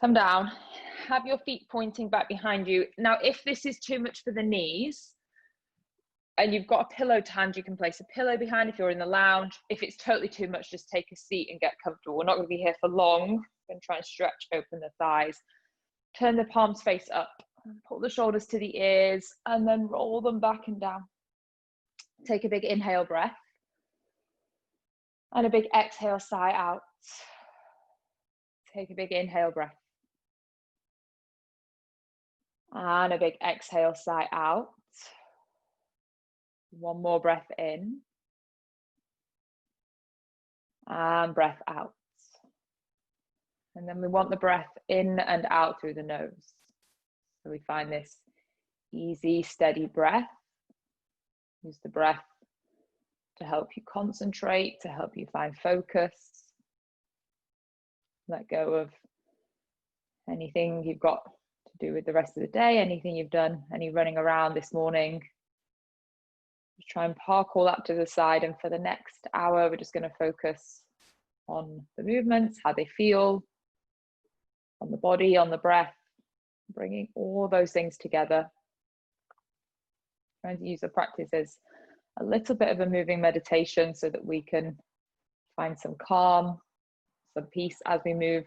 Come down, have your feet pointing back behind you. Now, if this is too much for the knees and you've got a pillow to hand, you can place a pillow behind if you're in the lounge. If it's totally too much, just take a seat and get comfortable. We're not going to be here for long. We're going to try and stretch open the thighs. Turn the palms face up, pull the shoulders to the ears, and then roll them back and down. Take a big inhale breath. And a big exhale, sigh out. Take a big inhale breath. And a big exhale, sigh out. One more breath in. And breath out. And then we want the breath in and out through the nose. So we find this easy, steady breath. Use the breath to help you concentrate, to help you find focus. Let go of anything you've got to do with the rest of the day, anything you've done, any running around this morning. Just try and park all that to the side, and for the next hour, we're just going to focus on the movements, how they feel, on the body, on the breath, bringing all those things together. Trying to use the practice as a little bit of a moving meditation so that we can find some calm, some peace as we move.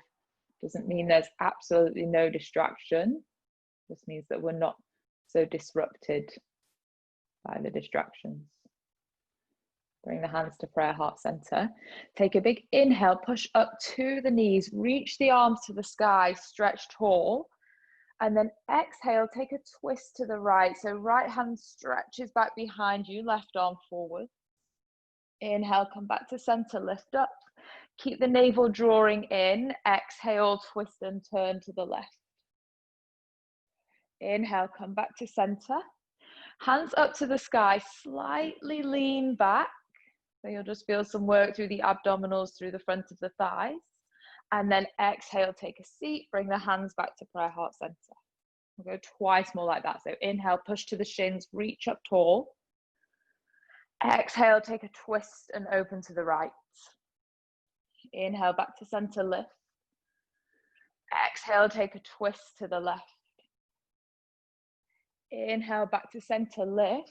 Doesn't mean there's absolutely no distraction. Just means that we're not so disrupted by the distractions. Bring the hands to prayer heart center. Take a big inhale, push up to the knees, reach the arms to the sky, stretch tall. And then exhale, take a twist to the right. So right hand stretches back behind you, left arm forward. Inhale, come back to center, lift up. Keep the navel drawing in. Exhale, twist and turn to the left. Inhale, come back to center. Hands up to the sky, slightly lean back. So you'll just feel some work through the abdominals, through the front of the thighs. And then exhale, take a seat, bring the hands back to prayer heart center. We'll go twice more like that. So inhale, push to the shins, reach up tall. Exhale, take a twist and open to the right. Inhale, back to center, lift. Exhale, take a twist to the left. Inhale, back to center, lift.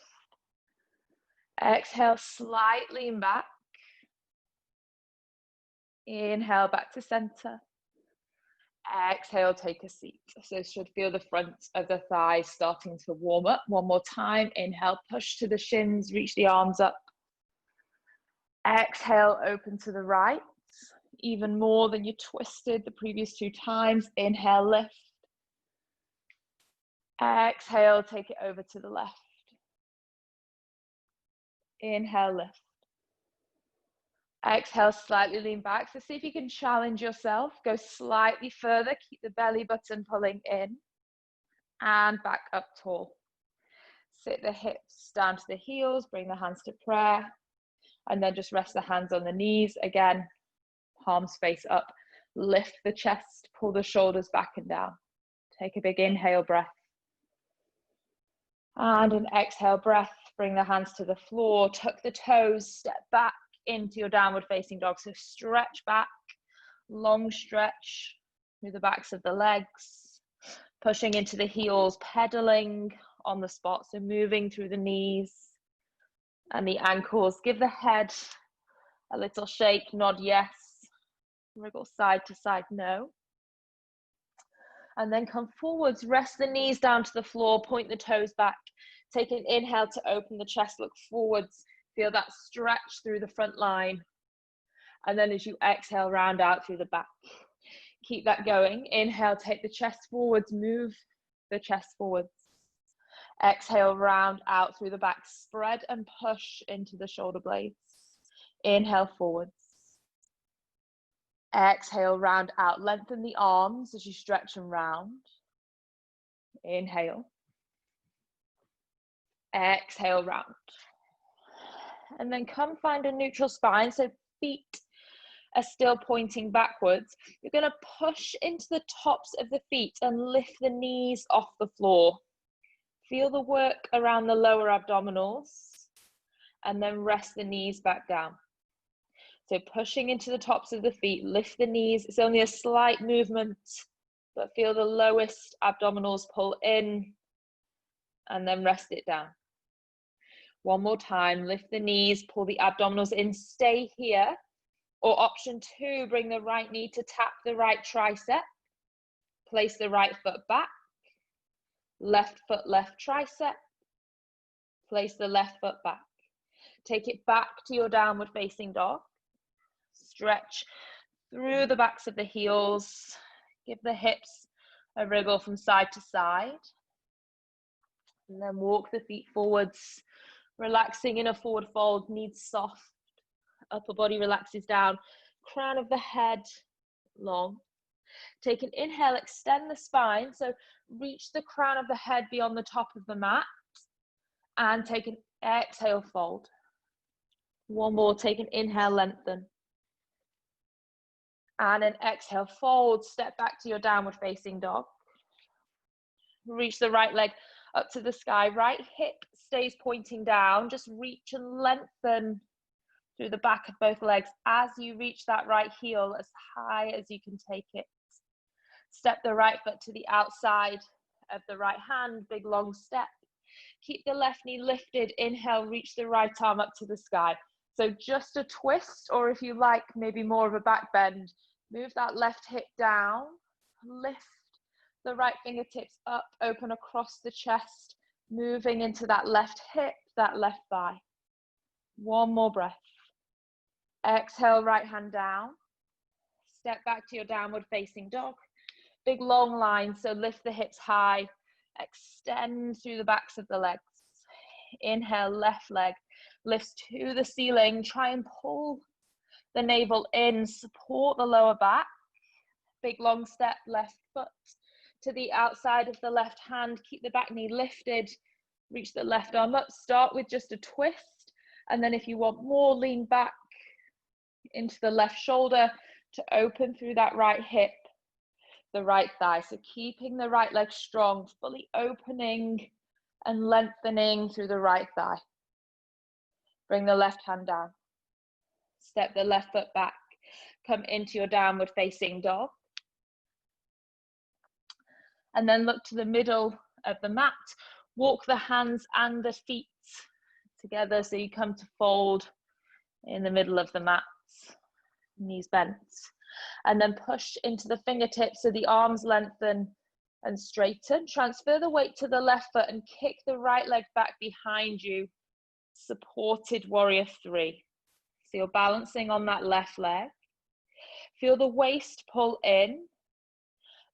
Exhale, slightly lean back. Inhale, back to center. Exhale, take a seat. So you should feel the front of the thighs starting to warm up. One more time. Inhale, push to the shins, reach the arms up. Exhale, open to the right. Even more than you twisted the previous two times. Inhale, lift. Exhale, take it over to the left. Inhale, lift. Exhale, slightly lean back. So see if you can challenge yourself. Go slightly further. Keep the belly button pulling in. And back up tall. Sit the hips down to the heels. Bring the hands to prayer. And then just rest the hands on the knees. Again, palms face up. Lift the chest. Pull the shoulders back and down. Take a big inhale breath. And an exhale breath. Bring the hands to the floor. Tuck the toes. Step back into your downward facing dog. So stretch back, long stretch through the backs of the legs, pushing into the heels, pedaling on the spot. So moving through the knees and the ankles. Give the head a little shake, nod yes, wriggle side to side no. And then come forwards, rest the knees down to the floor, point the toes back. Take an inhale to open the chest, look forwards. Feel that stretch through the front line. And then as you exhale, round out through the back. Keep that going. Inhale, take the chest forwards, move the chest forwards. Exhale, round out through the back. Spread and push into the shoulder blades. Inhale, forwards. Exhale, round out. Lengthen the arms as you stretch and round. Inhale. Exhale, round. And then come find a neutral spine. So feet are still pointing backwards. You're going to push into the tops of the feet and lift the knees off the floor. Feel the work around the lower abdominals and then rest the knees back down. So pushing into the tops of the feet, lift the knees. It's only a slight movement but feel the lowest abdominals pull in and then rest it down. One more time, lift the knees, pull the abdominals in, stay here. Or option 2, bring the right knee to tap the right tricep. Place the right foot back. Left foot, left tricep. Place the left foot back. Take it back to your downward facing dog. Stretch through the backs of the heels. Give the hips a wriggle from side to side. And then walk the feet forwards, relaxing in a forward fold, knees soft. Upper body relaxes down, crown of the head long. Take an inhale, extend the spine, so reach the crown of the head beyond the top of the mat, and take an exhale, fold. One more, take an inhale, lengthen, and an exhale, fold. Step back to your downward facing dog. Reach the right leg up to the sky, right hip stays pointing down, just reach and lengthen through the back of both legs as you reach that right heel as high as you can take it. Step the right foot to the outside of the right hand, big long step. Keep the left knee lifted, inhale, reach the right arm up to the sky. So just a twist, or if you like, maybe more of a back bend. Move that left hip down, lift the right fingertips up, open across the chest, moving into that left hip, that left thigh. One more breath. Exhale, right hand down. Step back to your downward facing dog. Big long line, so lift the hips high. Extend through the backs of the legs. Inhale, left leg lifts to the ceiling. Try and pull the navel in, support the lower back. Big long step, left foot to the outside of the left hand. Keep the back knee lifted. Reach the left arm up. Start with just a twist. And then if you want more, lean back into the left shoulder to open through that right hip, the right thigh. So keeping the right leg strong, fully opening and lengthening through the right thigh. Bring the left hand down. Step the left foot back. Come into your downward facing dog. And then look to the middle of the mat. Walk the hands and the feet together so you come to fold in the middle of the mat. Knees bent. And then push into the fingertips so the arms lengthen and straighten. Transfer the weight to the left foot and kick the right leg back behind you. Supported warrior 3. So you're balancing on that left leg. Feel the waist pull in.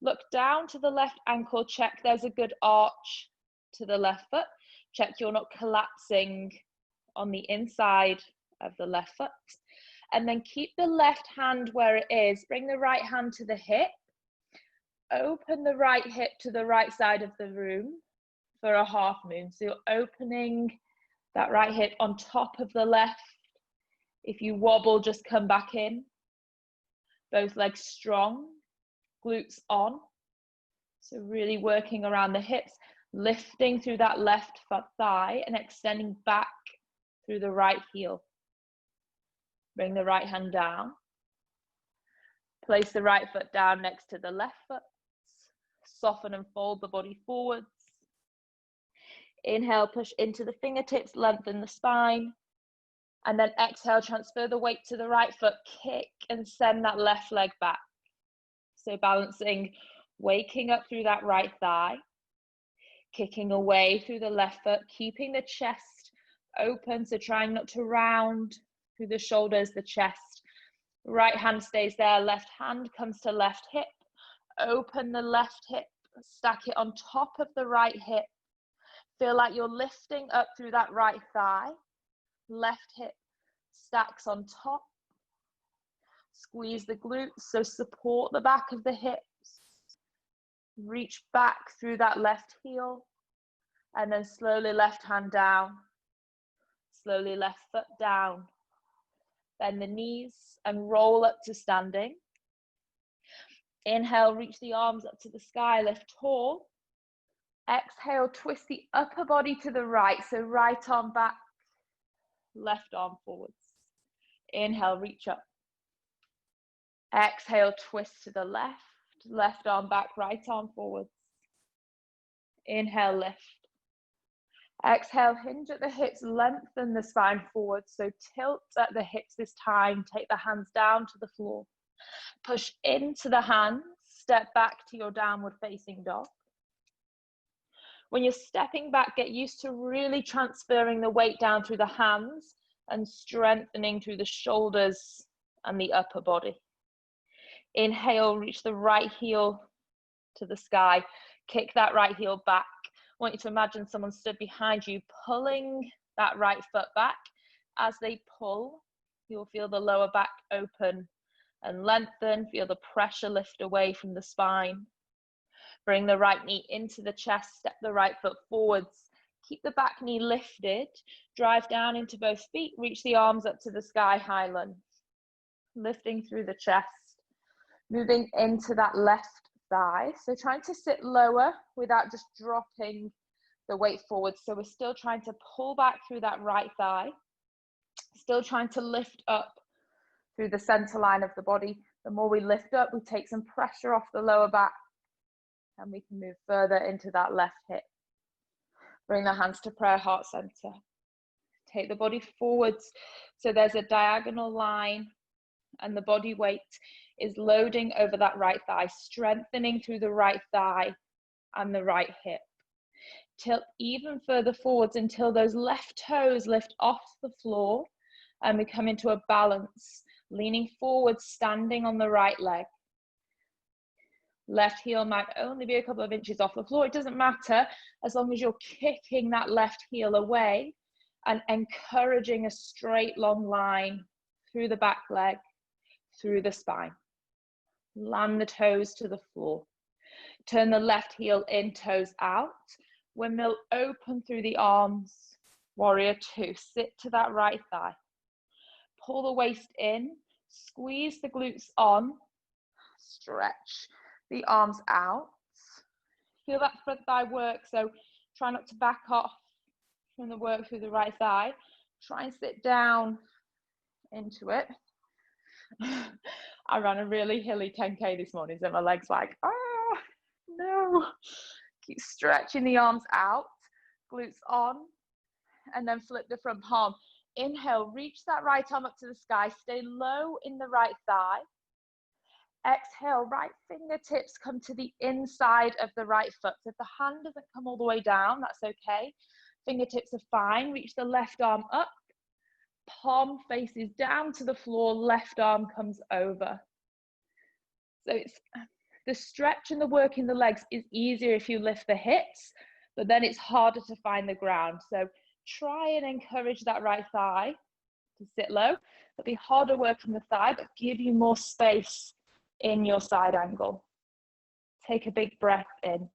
Look down to the left ankle. Check there's a good arch to the left foot. Check you're not collapsing on the inside of the left foot. And then keep the left hand where it is. Bring the right hand to the hip. Open the right hip to the right side of the room for a half moon. So you're opening that right hip on top of the left. If you wobble, just come back in. Both legs strong, glutes on. So really working around the hips, lifting through that left thigh and extending back through the right heel. Bring the right hand down. Place the right foot down next to the left foot. Soften and fold the body forwards. Inhale, push into the fingertips, lengthen the spine. And then exhale, transfer the weight to the right foot, kick and send that left leg back. So balancing, waking up through that right thigh, kicking away through the left foot, keeping the chest open, so trying not to round through the shoulders, the chest. Right hand stays there, left hand comes to left hip. Open the left hip, stack it on top of the right hip. Feel like you're lifting up through that right thigh. Left hip stacks on top. Squeeze the glutes, so support the back of the hips. Reach back through that left heel. And then slowly left hand down. Slowly left foot down. Bend the knees and roll up to standing. Inhale, reach the arms up to the sky, lift tall. Exhale, twist the upper body to the right, so right arm back, left arm forwards. Inhale, reach up. Exhale, twist to the left. left arm back, right arm forwards. Inhale, lift. Exhale, hinge at the hips, lengthen the spine forward. So tilt at the hips this time. Take the hands down to the floor. Push into the hands, step back to your downward facing dog. When you're stepping back, get used to really transferring the weight down through the hands and strengthening through the shoulders and the upper body. Inhale, reach the right heel to the sky. Kick that right heel back. I want you to imagine someone stood behind you, pulling that right foot back. As they pull, you'll feel the lower back open and lengthen. Feel the pressure lift away from the spine. Bring the right knee into the chest, step the right foot forwards. Keep the back knee lifted. Drive down into both feet, reach the arms up to the sky, high lunge. Lifting through the chest. Moving into that left thigh. So trying to sit lower without just dropping the weight forward. So we're still trying to pull back through that right thigh. Still trying to lift up through the center line of the body. The more we lift up, we take some pressure off the lower back and we can move further into that left hip. Bring the hands to prayer heart center. Take the body forwards so there's a diagonal line and the body weight is loading over that right thigh, strengthening through the right thigh and the right hip. Tilt even further forwards until those left toes lift off the floor and we come into a balance, leaning forward, standing on the right leg. Left heel might only be a couple of inches off the floor. It doesn't matter as long as you're kicking that left heel away and encouraging a straight long line through the back leg, through the spine. Land the toes to the floor. Turn the left heel in, toes out. Windmill open through the arms. Warrior two. Sit to that right thigh. Pull the waist in. Squeeze the glutes on. Stretch the arms out. Feel that front thigh work. So try not to back off from the work through the right thigh. Try and sit down into it. I ran a really hilly 10K this morning, so my legs like, oh no. Keep stretching the arms out, glutes on, and then flip the front palm. Inhale, reach that right arm up to the sky, stay low in the right thigh. Exhale, right fingertips come to the inside of the right foot. So if the hand doesn't come all the way down, that's okay. Fingertips are fine. Reach the left arm up. Palm faces down to the floor, left arm comes over. So it's the stretch and the work in the legs is easier if you lift the hips, but then it's harder to find the ground. So try and encourage that right thigh to sit low. It'll be harder work in the thigh, but give you more space in your side angle. Take a big breath in.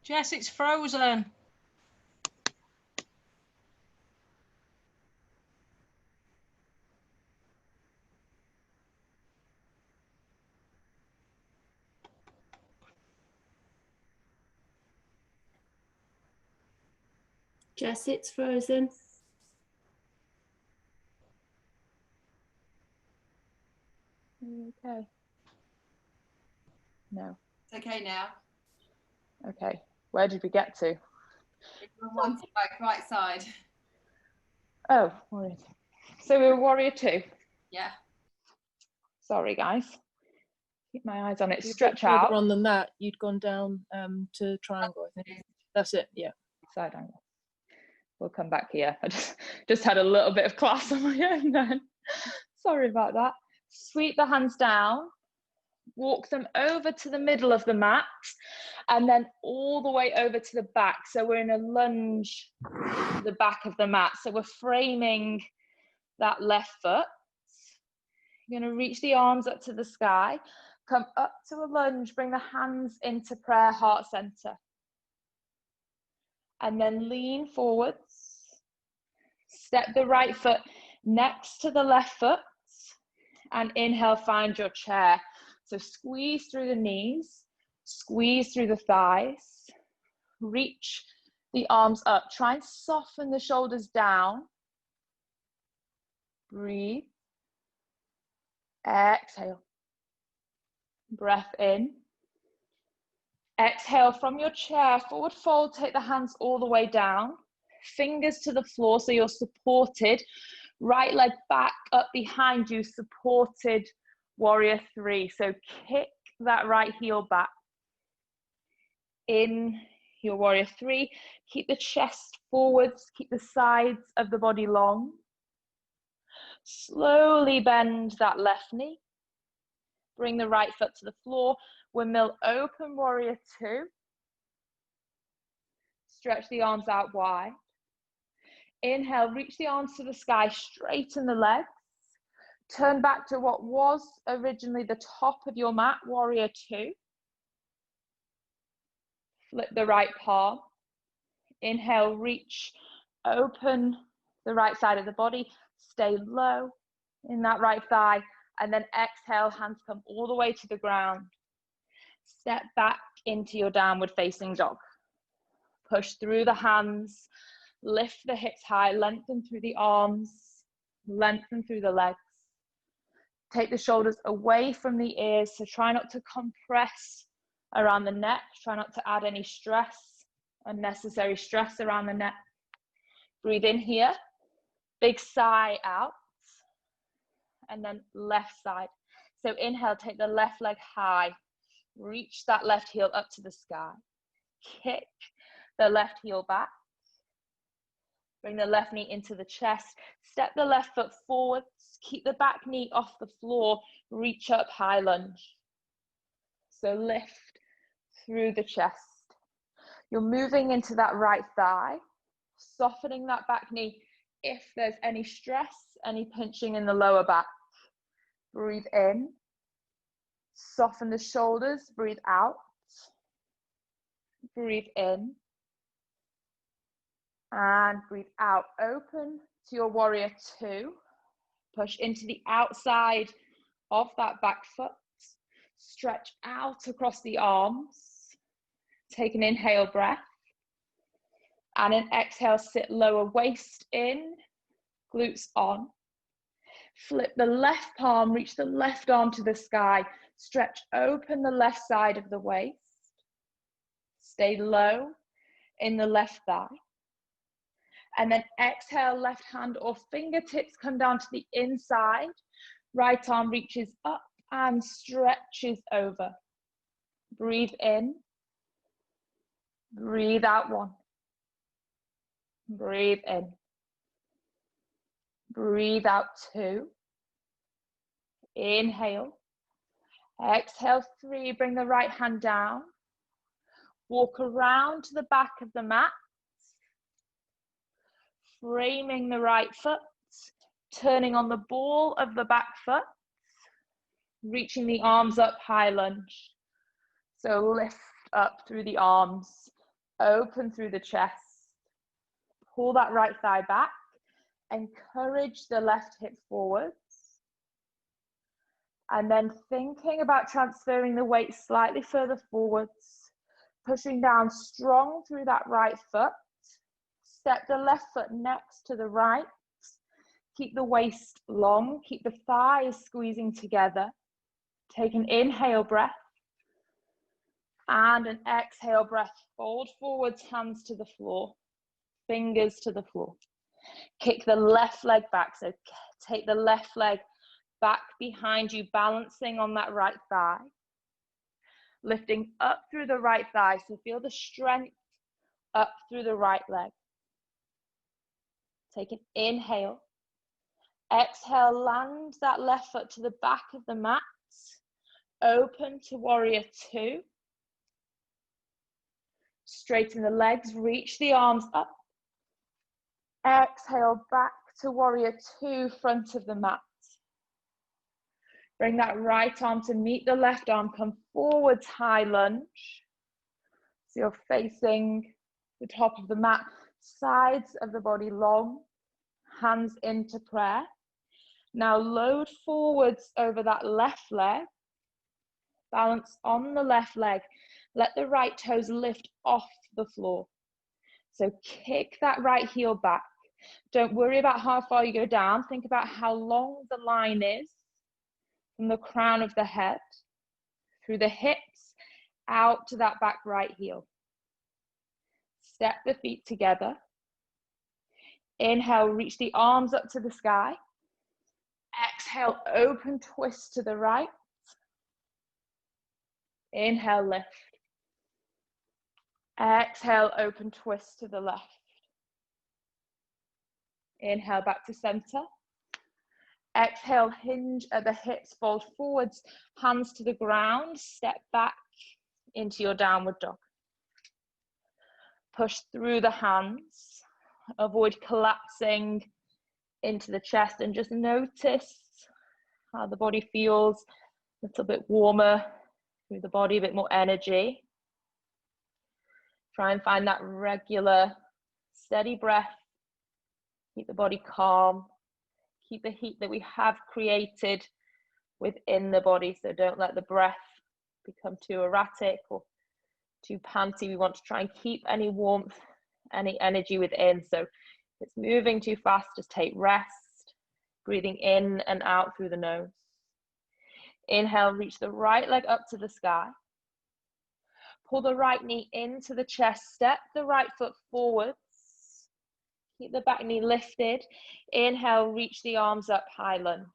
Jess, it's frozen. Jess, it's frozen. Okay. No. It's okay now. Okay. Where did we get to? It's on one side, right side. Oh, warrior. So we were warrior two. Yeah. Sorry, guys. Keep my eyes on it. You're a bit Stretch further out. on than that. You'd gone down to triangle, I think. That's it, yeah. Side angle. We'll come back here. I just had a little bit of class on my own then. Sorry about that. Sweep the hands down. Walk them over to the middle of the mat and then all the way over to the back. So we're in a lunge to the back of the mat. So we're framing that left foot. You're going to reach the arms up to the sky, come up to a lunge, bring the hands into prayer, heart center. And then lean forwards. Step the right foot next to the left foot. And inhale, find your chair. So squeeze through the knees, squeeze through the thighs, reach the arms up. Try and soften the shoulders down. Breathe. Exhale. Breath in. Exhale from your chair, forward fold, take the hands all the way down. Fingers to the floor so you're supported. Right leg back up behind you, supported warrior three. So kick that right heel back. In your warrior three, keep the chest forwards, keep the sides of the body long. Slowly bend that left knee. Bring the right foot to the floor. Windmill open warrior two. Stretch the arms out wide. Inhale, reach the arms to the sky, straighten the legs. Turn back to what was originally the top of your mat, warrior two. Flip the right palm. Inhale, reach, open the right side of the body. Stay low in that right thigh. And then exhale, hands come all the way to the ground. Step back into your downward facing dog. Push through the hands. Lift the hips high, lengthen through the arms, lengthen through the legs. Take the shoulders away from the ears, so try not to compress around the neck. Try not to add any stress, unnecessary stress around the neck. Breathe in here, big sigh out, and then left side. So inhale, take the left leg high, reach that left heel up to the sky. Kick the left heel back. Bring the left knee into the chest. Step the left foot forwards. Keep the back knee off the floor. Reach up, high lunge. So lift through the chest. You're moving into that right thigh, softening that back knee if there's any stress, any pinching in the lower back. Breathe in. Soften the shoulders. Breathe out. Breathe in. And breathe out. Open to your warrior two. Push into the outside of that back foot. Stretch out across the arms. Take an inhale breath. And an exhale, sit lower, waist in, glutes on. Flip the left palm, reach the left arm to the sky. Stretch open the left side of the waist. Stay low in the left thigh. And then exhale, left hand or fingertips come down to the inside. Right arm reaches up and stretches over. Breathe in. Breathe out one. Breathe in. Breathe out two. Inhale. Exhale three. Bring the right hand down. Walk around to the back of the mat. Framing the right foot, turning on the ball of the back foot, reaching the arms up, high lunge. So lift up through the arms, open through the chest, pull that right thigh back, encourage the left hip forwards. And then thinking about transferring the weight slightly further forwards, pushing down strong through that right foot. Step the left foot next to the right. Keep the waist long. Keep the thighs squeezing together. Take an inhale breath. And an exhale breath. Fold forwards, hands to the floor. Fingers to the floor. Kick the left leg back. So take the left leg back behind you, balancing on that right thigh. Lifting up through the right thigh. So feel the strength up through the right leg. Take an inhale. Exhale, land that left foot to the back of the mat. open to warrior two. Straighten the legs, reach the arms up. Exhale back to warrior two, front of the mat. Bring that right arm to meet the left arm, come forwards, high lunge. So you're facing the top of the mat, sides of the body long, hands into prayer. Now load forwards over that left leg, balance on the left leg. Let the right toes lift off the floor. So kick that right heel back. Don't worry about how far you go down. Think about how long the line is from the crown of the head, through the hips, out to that back right heel. Step the feet together. Inhale, reach the arms up to the sky. Exhale, open twist to the right. Inhale, lift. Exhale, open twist to the left. Inhale, back to center. Exhale, hinge at the hips, fold forwards, hands to the ground, step back into your downward dog. Push through the hands, avoid collapsing into the chest, and just notice how the body feels a little bit warmer through the body, a bit more energy. Try and find that regular, steady breath. Keep the body calm. Keep the heat that we have created within the body. So don't let the breath become too erratic or too panty. We want to try and keep any warmth, any energy within. So if it's moving too fast, just take rest. Breathing in and out through the nose. Inhale, reach the right leg up to the sky. Pull the right knee into the chest. Step the right foot forwards. Keep the back knee lifted. Inhale, reach the arms up, high lunge.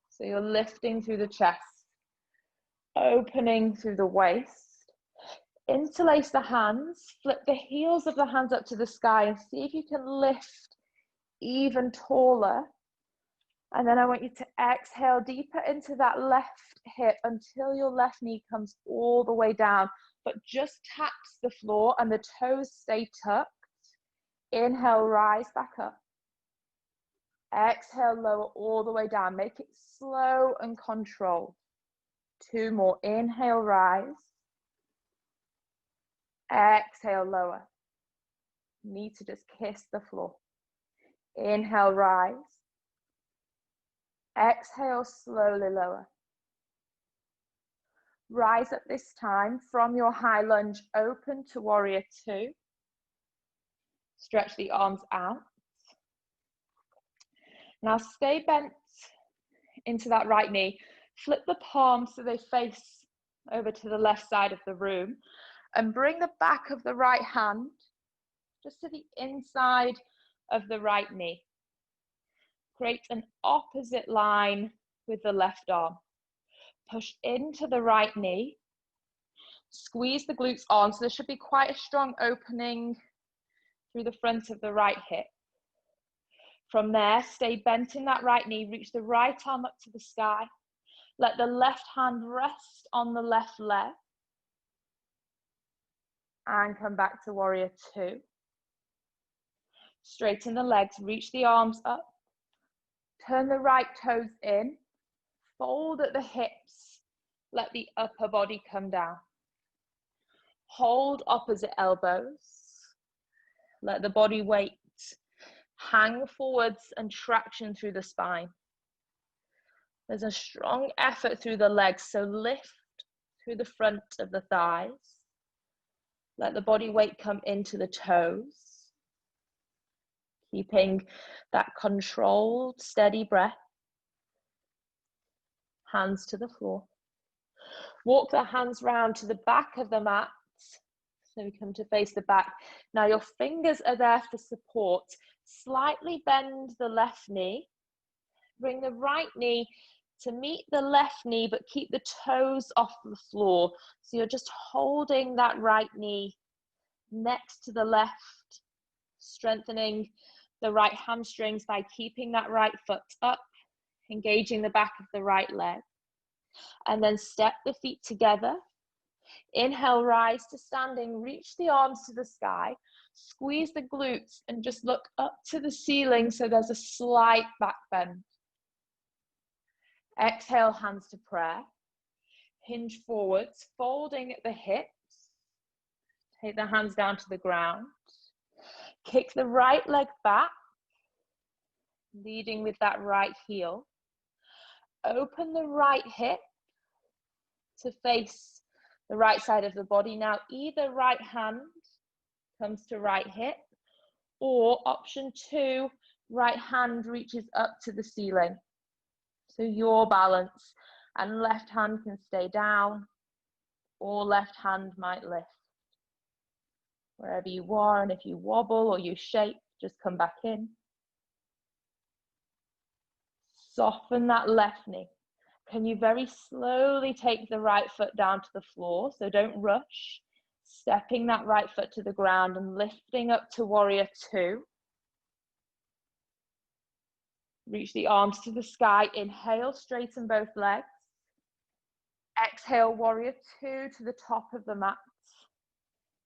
So you're lifting through the chest, opening through the waist. Interlace the hands, flip the heels of the hands up to the sky and see if you can lift even taller. And then I want you to exhale deeper into that left hip until your left knee comes all the way down, but just taps the floor and the toes stay tucked. Inhale, rise back up. Exhale, lower all the way down. Make it slow and controlled. 2 more. Inhale, rise. Exhale, lower. Need to just kiss the floor. Inhale, rise. Exhale, slowly lower. Rise up this time from your high lunge, open to warrior two. Stretch the arms out. Now stay bent into that right knee. Flip the palms so they face over to the left side of the room. And bring the back of the right hand just to the inside of the right knee. Create an opposite line with the left arm. Push into the right knee. Squeeze the glutes on. So there should be quite a strong opening through the front of the right hip. From there, stay bent in that right knee. Reach the right arm up to the sky. Let the left hand rest on the left leg. And come back to warrior two. Straighten the legs, reach the arms up. Turn the right toes in. Fold at the hips. Let the upper body come down. Hold opposite elbows. Let the body weight hang forwards and traction through the spine. There's a strong effort through the legs, so lift through the front of the thighs. Let the body weight come into the toes. Keeping that controlled, steady breath. Hands to the floor. Walk the hands round to the back of the mat. So we come to face the back. Now your fingers are there for support. Slightly bend the left knee. Bring the right knee to meet the left knee, but keep the toes off the floor. So you're just holding that right knee next to the left, strengthening the right hamstrings by keeping that right foot up, engaging the back of the right leg. And then step the feet together. Inhale, rise to standing, reach the arms to the sky, squeeze the glutes and just look up to the ceiling so there's a slight back bend. Exhale, hands to prayer. Hinge forwards, folding at the hips. Take the hands down to the ground. Kick the right leg back, leading with that right heel. Open the right hip to face the right side of the body. Now, either right hand comes to right hip, or option 2, right hand reaches up to the ceiling. So your balance, and left hand can stay down, or left hand might lift. Wherever you are, and if you wobble or you shake, just come back in. Soften that left knee. Can you very slowly take the right foot down to the floor? So don't rush. Stepping that right foot to the ground and lifting up to warrior 2. Reach the arms to the sky. Inhale, straighten both legs. Exhale, warrior 2 to the top of the mat.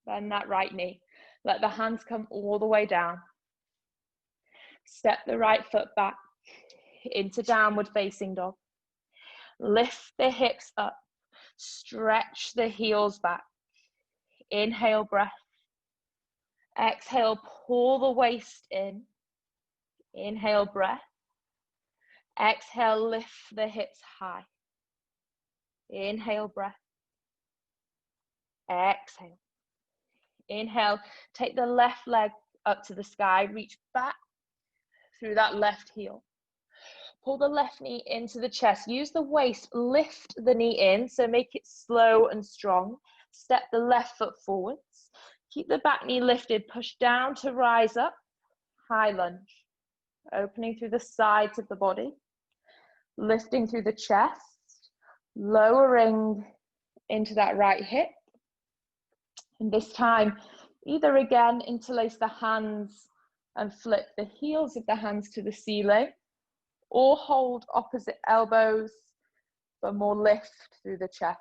Bend that right knee. Let the hands come all the way down. Step the right foot back into downward facing dog. Lift the hips up. Stretch the heels back. Inhale, breath. Exhale, pull the waist in. Inhale, breath. Exhale, lift the hips high. Inhale, breath. Exhale. Inhale, take the left leg up to the sky, reach back through that left heel. Pull the left knee into the chest. Use the waist, lift the knee in, so make it slow and strong. Step the left foot forwards. Keep the back knee lifted, push down to rise up. High lunge. Opening through the sides of the body. Lifting through the chest. Lowering into that right hip. And this time, either again, interlace the hands and flip the heels of the hands to the ceiling, or hold opposite elbows, but more lift through the chest.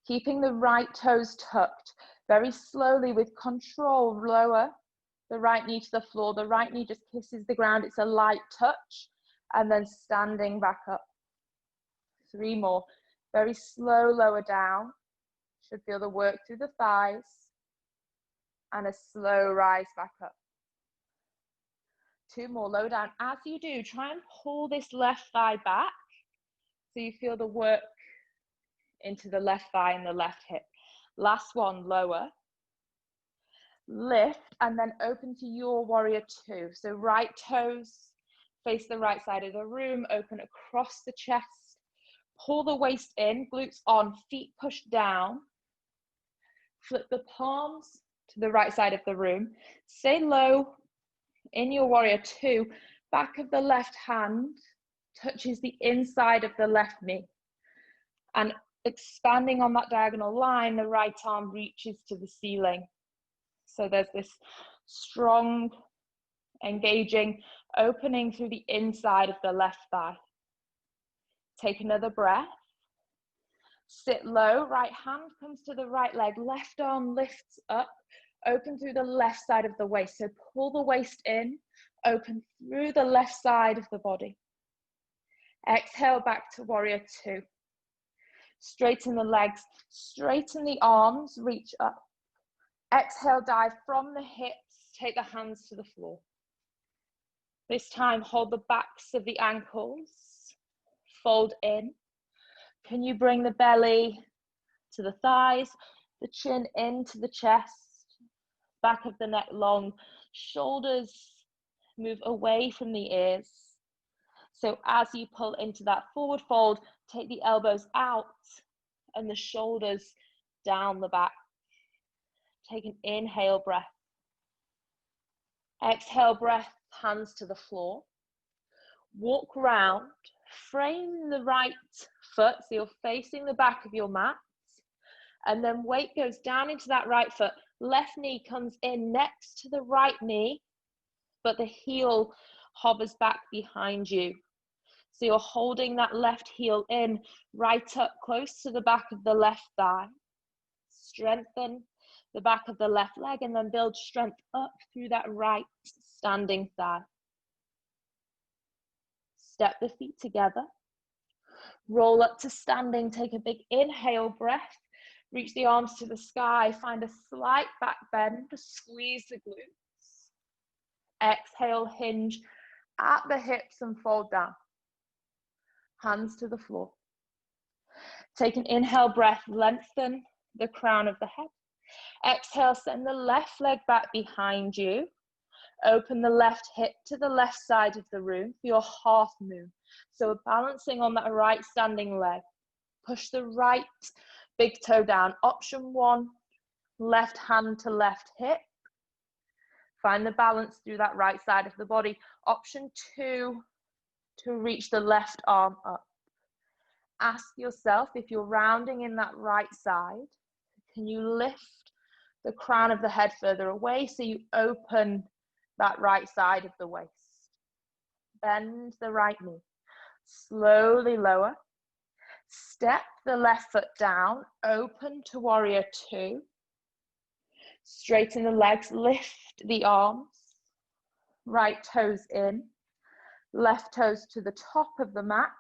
Keeping the right toes tucked, very slowly with control, lower the right knee to the floor. The right knee just kisses the ground. It's a light touch, and then standing back up. 3 more. Very slow, lower down. Should feel the work through the thighs, and a slow rise back up. 2 more, low down. As you do, try and pull this left thigh back so you feel the work into the left thigh and the left hip. Last one, lower. Lift, and then open to your warrior 2. So right toes face the right side of the room, open across the chest. Pull the waist in, glutes on, feet pushed down. Flip the palms to the right side of the room. Stay low in your warrior 2. Back of the left hand touches the inside of the left knee. And expanding on that diagonal line, the right arm reaches to the ceiling. So there's this strong, engaging, opening through the inside of the left thigh. Take another breath. Sit low, right hand comes to the right leg, left arm lifts up, open through the left side of the waist. So pull the waist in, open through the left side of the body. Exhale back to warrior 2. Straighten the legs, straighten the arms, reach up. Exhale, dive from the hips, take the hands to the floor. This time, hold the backs of the ankles, fold in. Can you bring the belly to the thighs, the chin into the chest, back of the neck long, shoulders move away from the ears. So as you pull into that forward fold, take the elbows out and the shoulders down the back. Take an inhale breath. Exhale breath, hands to the floor. Walk round, frame the right foot so you're facing the back of your mat. And then weight goes down into that right foot. Left knee comes in next to the right knee, but the heel hovers back behind you. So you're holding that left heel in, right up close to the back of the left thigh. Strengthen the back of the left leg and then build strength up through that right standing thigh. Step the feet together. Roll up to standing. Take a big inhale breath. Reach the arms to the sky. Find a slight back bend. Squeeze the glutes. Exhale, hinge at the hips and fold down. Hands to the floor. Take an inhale breath. Lengthen the crown of the head. Exhale, send the left leg back behind you. Open the left hip to the left side of the room for your half moon. So we're balancing on that right standing leg. Push the right big toe down. Option 1, left hand to left hip. Find the balance through that right side of the body. Option 2, to reach the left arm up. Ask yourself, if you're rounding in that right side, can you lift the crown of the head further away so you open that right side of the waist? Bend the right knee. Slowly lower. Step the left foot down. Open to warrior 2. Straighten the legs. Lift the arms. Right toes in. Left toes to the top of the mat.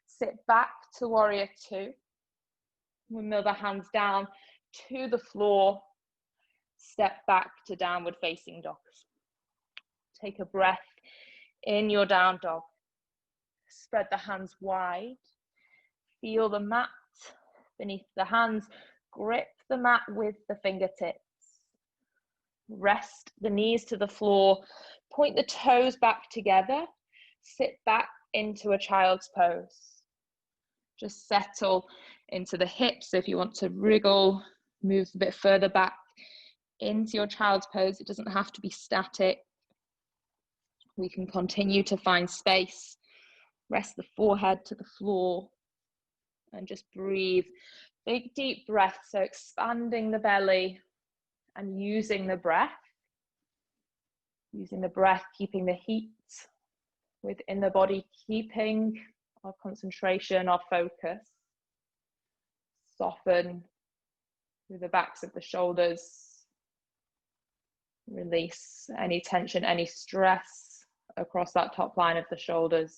Sit back to warrior 2. Windmill the hands down to the floor. Step back to downward facing dog. Take a breath in your down dog. Spread the hands wide. Feel the mat beneath the hands. Grip the mat with the fingertips. Rest the knees to the floor. Point the toes back together. Sit back into a child's pose. Just settle into the hips. So if you want to wriggle, move a bit further back into your child's pose. It doesn't have to be static. We can continue to find space. Rest the forehead to the floor and just breathe. Big deep breath, so expanding the belly and using the breath. Using the breath, keeping the heat within the body, keeping our concentration, our focus. Soften through the backs of the shoulders. Release any tension, any stress across that top line of the shoulders.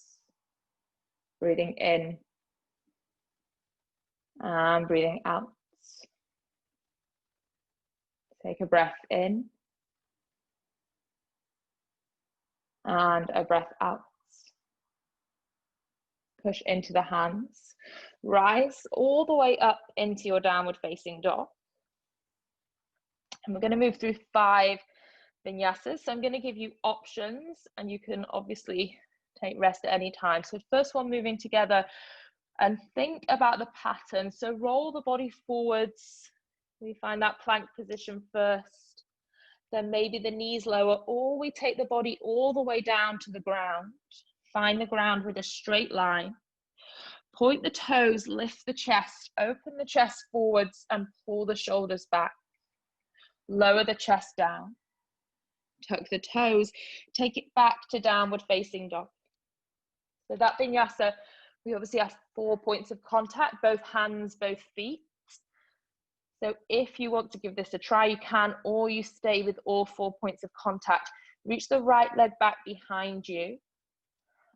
Breathing in and breathing out. Take a breath in and a breath out. Push into the hands. Rise all the way up into your downward facing dog. And we're going to move through 5 vinyasas. So I'm going to give you options and you can obviously take rest at any time. So first one, moving together and think about the pattern. So roll the body forwards. We find that plank position first. Then maybe the knees lower, or we take the body all the way down to the ground. Find the ground with a straight line. Point the toes, lift the chest, open the chest forwards and pull the shoulders back. Lower the chest down. Tuck the toes, take it back to downward facing dog. So that vinyasa, we obviously have 4 points of contact, both hands, both feet. So if you want to give this a try, you can, or you stay with all 4 points of contact. Reach the right leg back behind you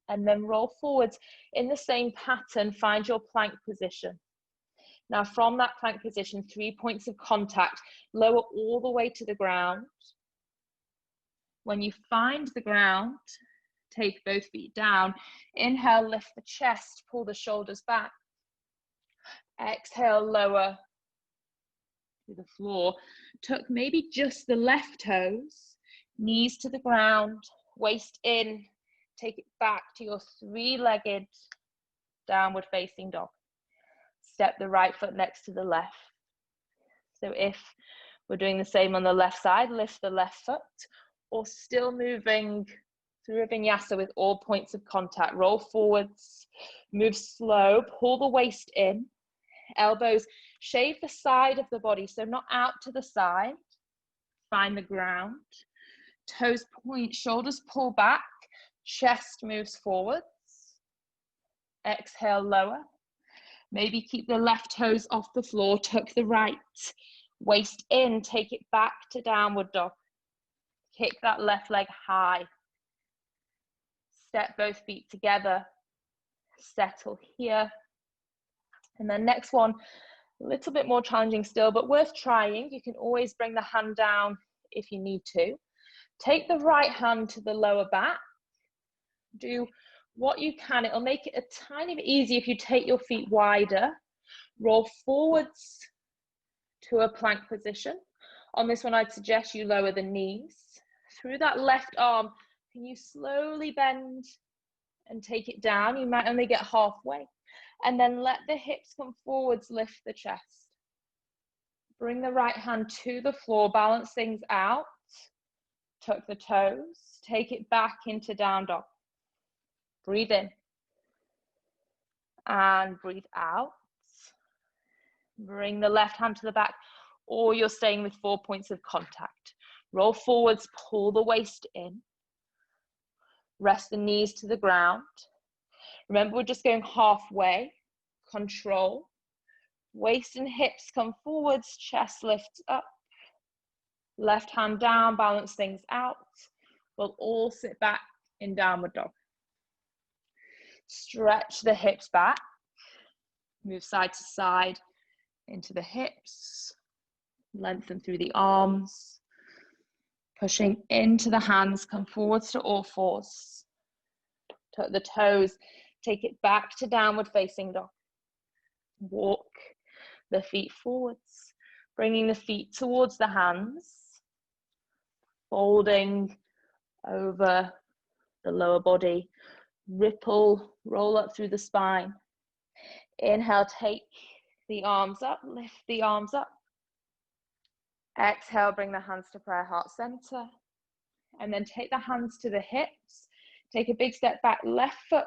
and then roll forwards in the same pattern. Find your plank position. Now from that plank position, 3 points of contact, lower all the way to the ground. When you find the ground, take both feet down. Inhale, lift the chest, pull the shoulders back. Exhale, lower to the floor. Tuck maybe just the left toes, knees to the ground, waist in. Take it back to your 3-legged downward facing dog. Step the right foot next to the left. So if we're doing the same on the left side, lift the left foot, or still moving through a vinyasa with all points of contact. Roll forwards, move slow, pull the waist in, elbows shave the side of the body, so not out to the side. Find the ground, toes point, shoulders pull back, chest moves forwards. Exhale, lower. Maybe keep the left toes off the floor, tuck the right. Waist in, take it back to downward dog. Kick that left leg high. Step both feet together. Settle here. And then next one, a little bit more challenging still, but worth trying. You can always bring the hand down if you need to. Take the right hand to the lower back. Do what you can. It'll make it a tiny bit easier if you take your feet wider. Roll forwards to a plank position. On this one, I'd suggest you lower the knees. Through that left arm, can you slowly bend and take it down? You might only get halfway. And then let the hips come forwards, lift the chest. Bring the right hand to the floor, balance things out. Tuck the toes, take it back into down dog. Breathe in. And breathe out. Bring the left hand to the back, or you're staying with 4 points of contact. Roll forwards, pull the waist in. Rest the knees to the ground. Remember, we're just going halfway. Control. Waist and hips come forwards, chest lifts up. Left hand down, balance things out. We'll all sit back in downward dog. Stretch the hips back. Move side to side into the hips. Lengthen through the arms. Pushing into the hands, come forwards to all fours. Tuck the toes, take it back to downward facing dog. Walk the feet forwards, bringing the feet towards the hands. Folding over the lower body. Ripple, roll up through the spine. Inhale, take the arms up, lift the arms up. Exhale, bring the hands to prayer heart center. And then take the hands to the hips. Take a big step back, left foot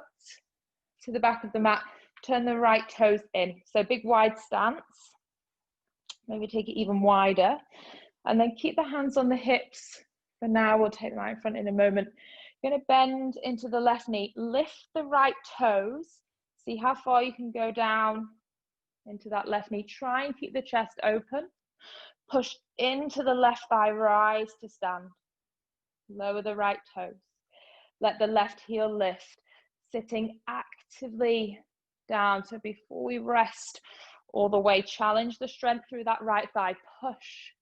to the back of the mat. Turn the right toes in. So big wide stance. Maybe take it even wider. And then keep the hands on the hips. For now, we'll take them out in front in a moment. You're going to bend into the left knee. Lift the right toes. See how far you can go down into that left knee. Try and keep the chest open. Push into the left thigh, rise to stand. Lower the right toes. Let the left heel lift. Sitting actively down. So before we rest all the way, challenge the strength through that right thigh. Push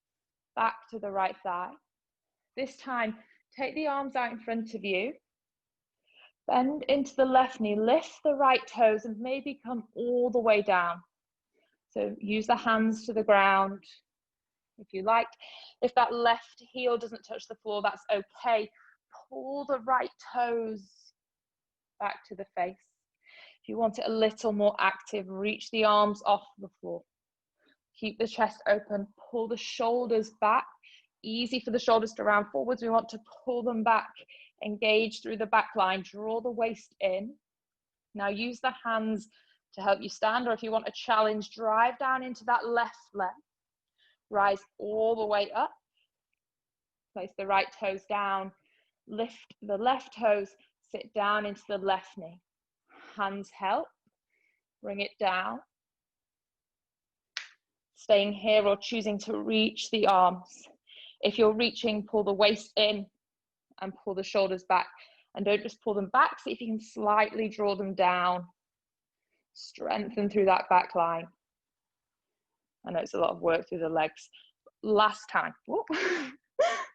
back to the right thigh. This time, take the arms out in front of you. Bend into the left knee. Lift the right toes and maybe come all the way down. So use the hands to the ground if you like. If that left heel doesn't touch the floor, that's okay. Pull the right toes back to the face. If you want it a little more active, reach the arms off the floor. Keep the chest open, pull the shoulders back. Easy for the shoulders to round forwards. We want to pull them back, engage through the back line, draw the waist in. Now use the hands to help you stand, or if you want a challenge, drive down into that left leg. Rise all the way up. Place the right toes down. Lift the left toes. Sit down into the left knee. Hands help. Bring it down. Staying here or choosing to reach the arms. If you're reaching, pull the waist in and pull the shoulders back. And don't just pull them back. See if you can slightly draw them down. Strengthen through that back line. I know it's a lot of work through the legs. Last time, whoop,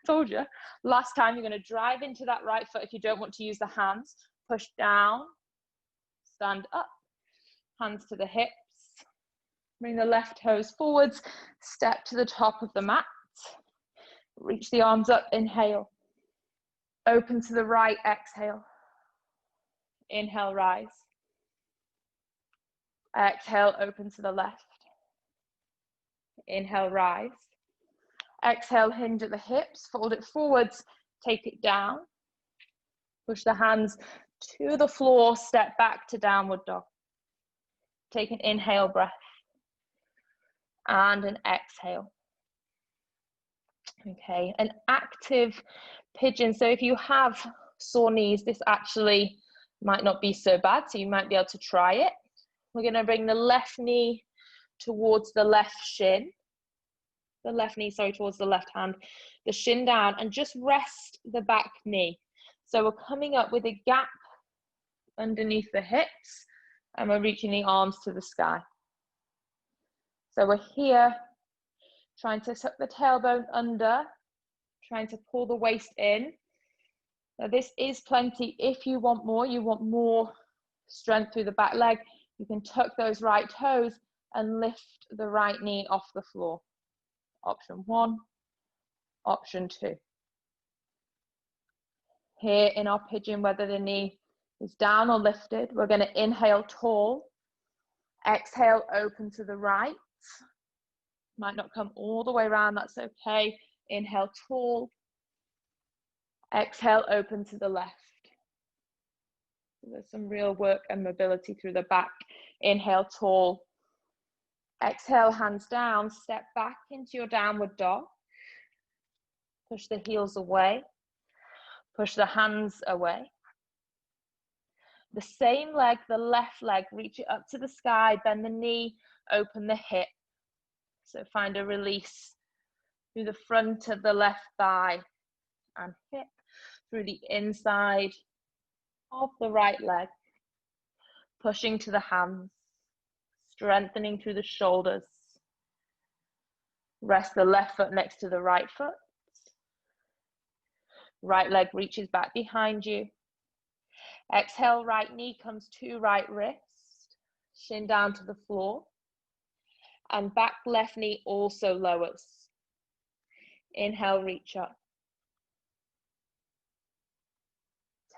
told you. Last time, you're going to drive into that right foot if you don't want to use the hands. Push down, stand up, hands to the hips. Bring the left toes forwards, step to the top of the mat. Reach the arms up, inhale. Open to the right, exhale. Inhale, rise. Exhale, open to the left. Inhale, rise. Exhale, hinge at the hips, fold it forwards, take it down. Push the hands to the floor, step back to downward dog. Take an inhale breath and an exhale. Okay, an active pigeon. So if you have sore knees, this actually Might not be so bad, so you might be able to try it. We're going to bring the left knee towards the left shin. The left knee, sorry, towards the left hand. The shin down and just rest the back knee. So we're coming up with a gap underneath the hips and we're reaching the arms to the sky. So we're here trying to tuck the tailbone under, trying to pull the waist in. Now this is plenty. If you want more strength through the back leg, you can tuck those right toes and lift the right knee off the floor. Option 1, option 2. Here in our pigeon, whether the knee is down or lifted, we're going to inhale tall, exhale open to the right. Might not come all the way around, that's okay. Inhale tall, exhale open to the left. There's some real work and mobility through the back. Inhale tall, exhale hands down, step back into your downward dog. Push the heels away, push the hands away. The same leg, the left leg, reach it up to the sky, bend the knee, open the hip. So find a release through the front of the left thigh and hip, through the inside of the right leg, pushing to the hands, strengthening through the shoulders. Rest the left foot next to the right foot. Right leg reaches back behind you. Exhale, right knee comes to right wrist, shin down to the floor. And back left knee also lowers. Inhale, reach up.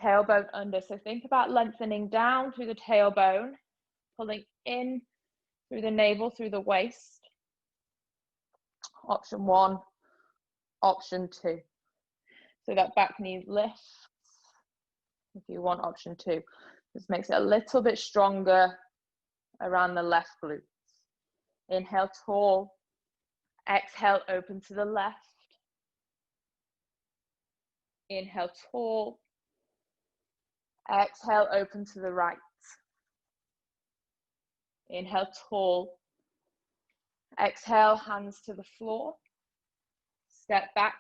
Tailbone under. So think about lengthening down through the tailbone, pulling in through the navel, through the waist. Option 1, option 2. So that back knee lifts. If you want option 2, this makes it a little bit stronger around the left glutes. Inhale tall, exhale open to the left. Inhale tall, exhale open to the right. Inhale tall, exhale hands to the floor. Step back,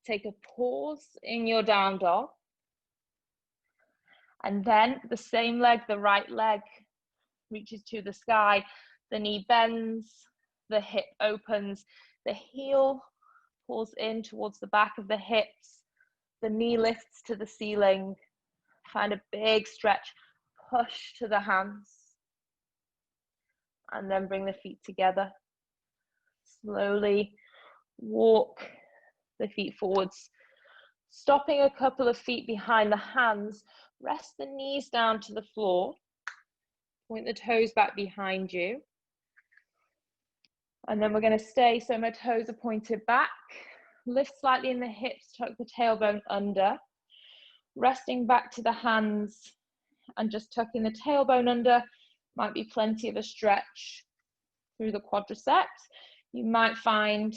take a pause in your down dog. And then the same leg, the right leg, reaches to the sky. The knee bends, the hip opens, the heel pulls in towards the back of the hips. The knee lifts to the ceiling. Find a big stretch, push to the hands. And then bring the feet together. Slowly walk the feet forwards. Stopping a couple of feet behind the hands. Rest the knees down to the floor. Point the toes back behind you. And then we're going to stay, so my toes are pointed back. Lift slightly in the hips, tuck the tailbone under. Resting back to the hands and just tucking the tailbone under. Might be plenty of a stretch through the quadriceps. You might find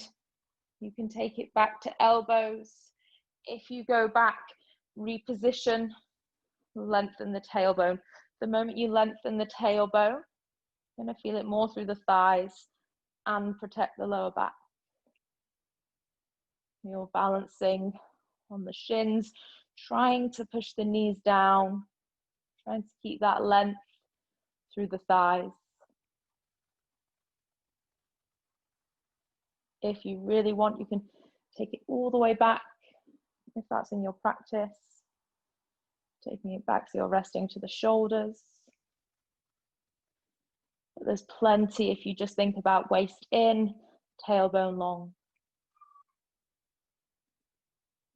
you can take it back to elbows. If you go back, reposition, lengthen the tailbone. The moment you lengthen the tailbone, you're going to feel it more through the thighs and protect the lower back. You're balancing on the shins, trying to push the knees down, trying to keep that length through the thighs. If you really want, you can take it all the way back, if that's in your practice. Taking it back so you're resting to the shoulders. But there's plenty if you just think about waist in, tailbone long.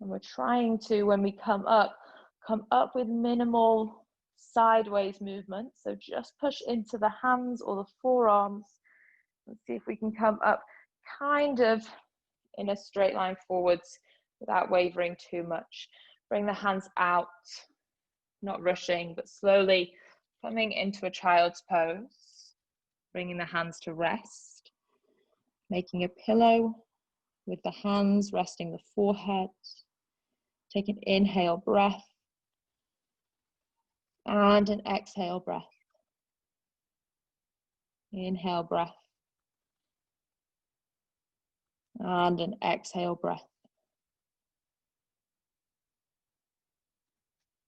And we're trying to, when we come up with minimal sideways movement. So just push into the hands or the forearms. Let's see if we can come up kind of in a straight line forwards without wavering too much. Bring the hands out, not rushing, but slowly coming into a child's pose. Bringing the hands to rest. Making a pillow with the hands resting the forehead. Take an inhale breath. And an exhale breath. Inhale breath. And an exhale breath.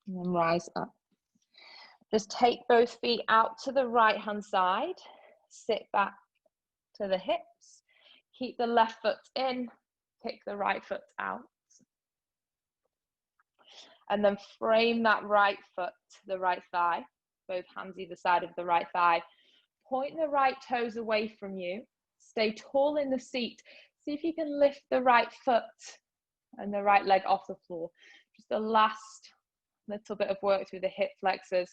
And then rise up. Just take both feet out to the right hand side. Sit back to the hips. Keep the left foot in. Kick the right foot out. And then frame that right foot to the right thigh. Both hands either side of the right thigh. Point the right toes away from you. Stay tall in the seat. See if you can lift the right foot and the right leg off the floor. Just the last little bit of work through the hip flexors,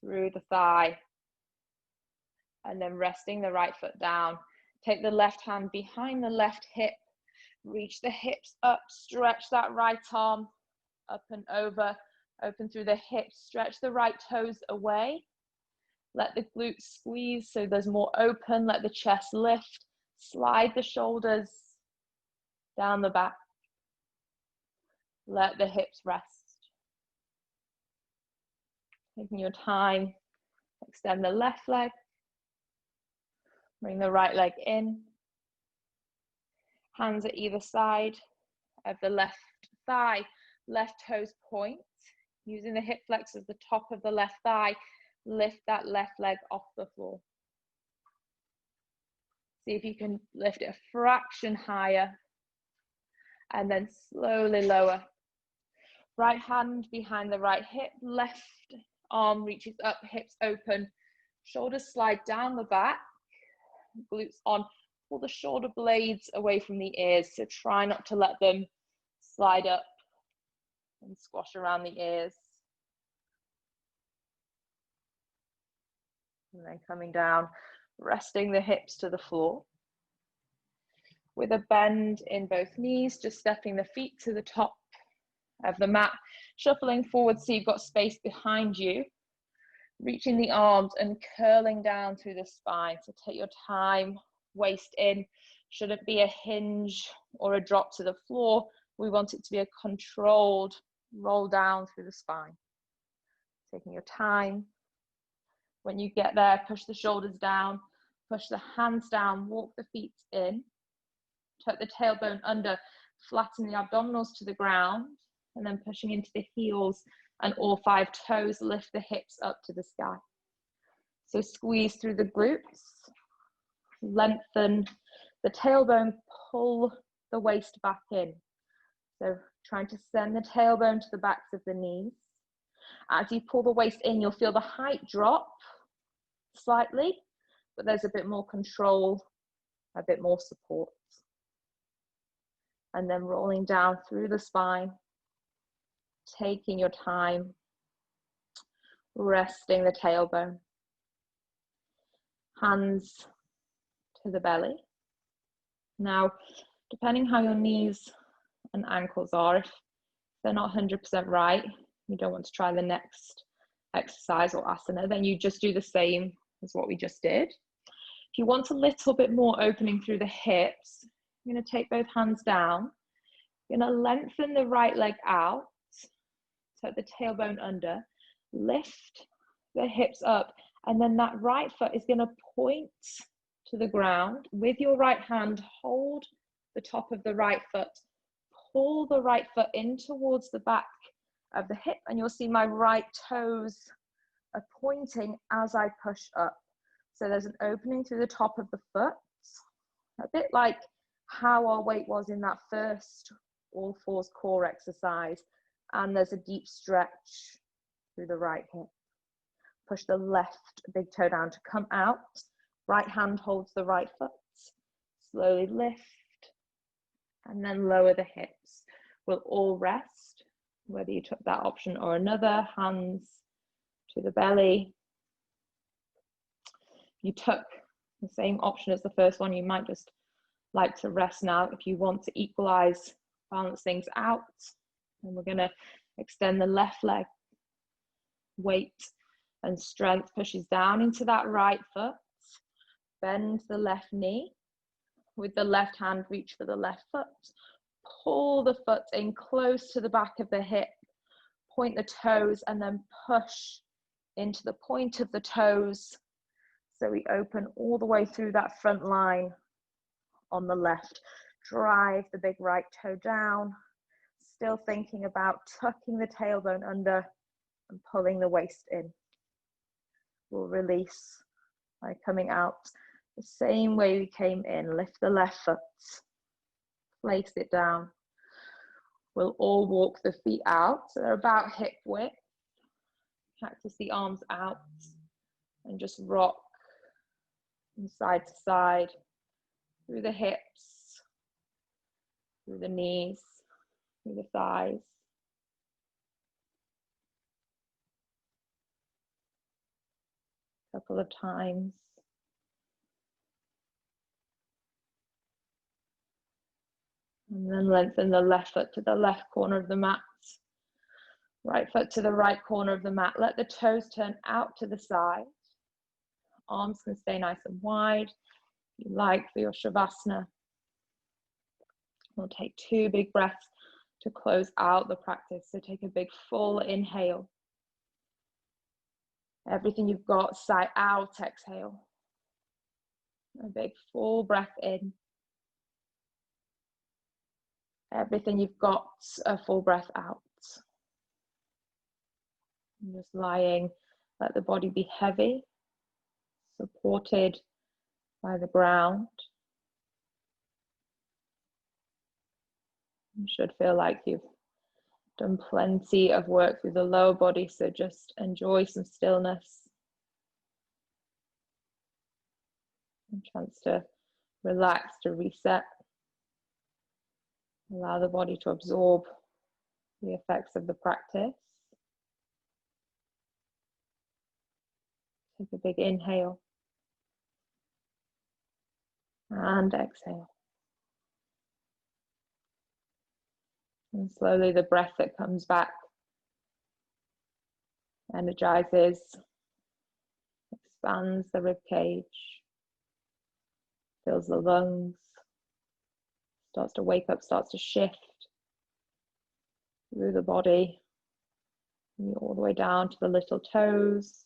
through the thigh. And then resting the right foot down. Take the left hand behind the left hip. Reach the hips up. Stretch that right arm up and over. Open through the hips. Stretch the right toes away. Let the glutes squeeze so there's more open. Let the chest lift. Slide the shoulders down the back. Let the hips rest. Taking your time. Extend the left leg. Bring the right leg in. Hands at either side of the left thigh. Left toes point. Using the hip flexors, the top of the left thigh. Lift that left leg off the floor. See if you can lift it a fraction higher. And then slowly lower. Right hand behind the right hip. Left arm reaches up, hips open. Shoulders slide down the back. Glutes on. Pull the shoulder blades away from the ears. So try not to let them slide up and squash around the ears. And then coming down, resting the hips to the floor. With a bend in both knees, just stepping the feet to the top of the mat, shuffling forward so you've got space behind you. Reaching the arms and curling down through the spine. So take your time, waist in. Shouldn't be a hinge or a drop to the floor. We want it to be a controlled roll down through the spine. Taking your time. When you get there, push the shoulders down, push the hands down, walk the feet in. Tuck the tailbone under, flatten the abdominals to the ground, and then pushing into the heels and all 5 toes, lift the hips up to the sky. So squeeze through the glutes, lengthen the tailbone, pull the waist back in. So trying to send the tailbone to the backs of the knees. As you pull the waist in, you'll feel the height drop slightly, but there's a bit more control, a bit more support. And then rolling down through the spine, taking your time, resting the tailbone. Hands to the belly. Now, depending how your knees and ankles are, if they're not 100% right, you don't want to try the next exercise or asana, then you just do the same as what we just did. If you want a little bit more opening through the hips, you're going to take both hands down. You're going to lengthen the right leg out, tuck the tailbone under, lift the hips up, and then that right foot is going to point to the ground. With your right hand, hold the top of the right foot, pull the right foot in towards the back of the hip, and you'll see my right toes are pointing as I push up. So there's an opening through the top of the foot, a bit like how our weight was in that first all fours core exercise. And there's a deep stretch through the right hip. Push the left big toe down to come out. Right hand holds the right foot. Slowly lift and then lower the hips. We'll all rest, whether you took that option or another. Hands to the belly. If you took the same option as the first one, you might just like to rest now. If you want to equalize, balance things out, and we're going to extend the left leg. Weight and strength pushes down into that right foot. Bend the left knee. With the left hand, reach for the left foot. Pull the foot in close to the back of the hip. Point the toes and then push into the point of the toes. So we open all the way through that front line on the left. Drive the big right toe down, still thinking about tucking the tailbone under and pulling the waist in. We'll release by coming out the same way we came in. Lift the left foot, place it down. We'll all walk the feet out, so they're about hip width. Practice the arms out and just rock from side to side, through the hips, through the knees, through the thighs. A couple of times. And then lengthen the left foot to the left corner of the mat. Right foot to the right corner of the mat. Let the toes turn out to the side. Arms can stay nice and wide. If you like, for your Shavasana. We'll take 2 big breaths to close out the practice. So take a big full inhale. Everything you've got, sigh out, exhale. A big full breath in. Everything you've got, a full breath out. And just lying, let the body be heavy, supported by the ground. You should feel like you've done plenty of work through the lower body, so just enjoy some stillness. A chance to relax, to reset. Allow the body to absorb the effects of the practice. Take a big inhale and exhale. And slowly the breath that comes back energizes, expands the rib cage, fills the lungs, starts to wake up, starts to shift through the body, all the way down to the little toes.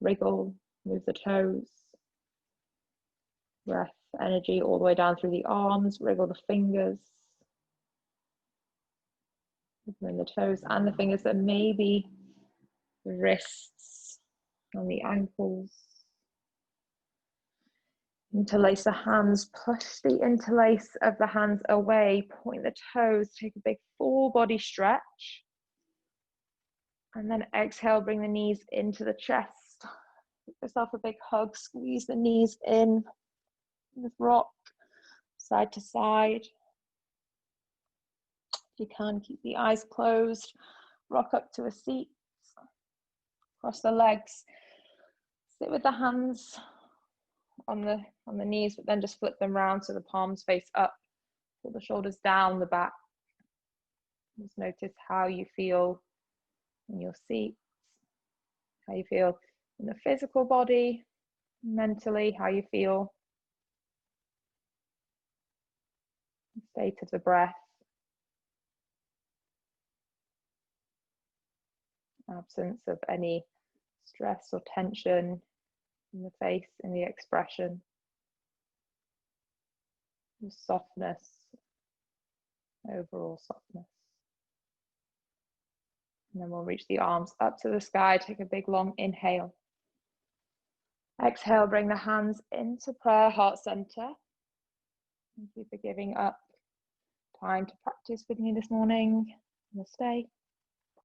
Wriggle, move the toes. Breath, energy all the way down through the arms, wriggle the fingers. Moving the toes and the fingers, and maybe the wrists and the ankles. Interlace the hands, push the interlace of the hands away, point the toes, take a big full body stretch. And then exhale, bring the knees into the chest. Give yourself a big hug, squeeze the knees in. Just rock side to side. If you can, keep the eyes closed. Rock up to a seat. Cross the legs. Sit with the hands on the knees, but then just flip them around so the palms face up. Pull the shoulders down the back. Just notice how you feel in your seat, how you feel in the physical body, mentally, how you feel. The state of the breath. Absence of any stress or tension in the face, in the expression. Just softness, overall softness. And then we'll reach the arms up to the sky. Take a big long inhale. Exhale, bring the hands into prayer, heart center. Thank you for giving up time to practice with me this morning. Namaste.